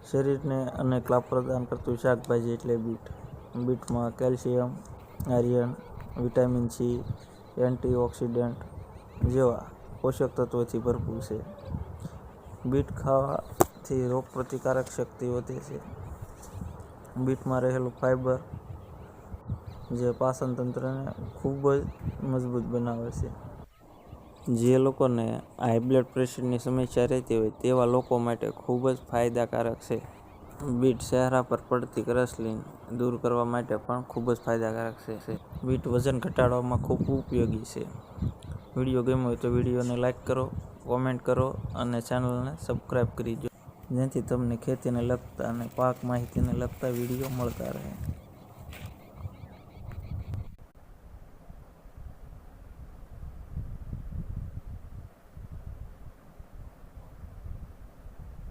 શરીરને અનેક લાભ પ્રદાન કરતું શાકભાજી એટલે બીટ. બીટમાં calcium, iron, vitamin C, antioxidant જેવા પોષક તત્વોથી ભરપૂર છે. બીટ ખાવાથી રોગપ્રતિકારક શક્તિ વધે છે. બીટમાં રહેલું ફાઇબર જે પાચન તંત્રને ખૂબ જ મજબૂત બનાવે છે. જે લોકોને હાઈ બ્લડ પ્રેશરની સમસ્યા રહેતી હોય તેવા લોકો માટે ખૂબ જ ફાયદાકારક છે. બીટ ચહેરા પર પડતી કરચલીને દૂર કરવા માટે પણ ખૂબ જ ફાયદાકારક છે. બીટ વજન ઘટાડવામાં ખૂબ ઉપયોગી છે. વિડીયો ગમ્યો હોય તો વિડીયોને લાઇક કરો, કોમેન્ટ કરો અને ચેનલને સબસ્ક્રાઈબ કરી દો, જેથી તમને ખેતીને લગતા અને પાક માહિતીને લગતા વિડીયો મળતા રહે.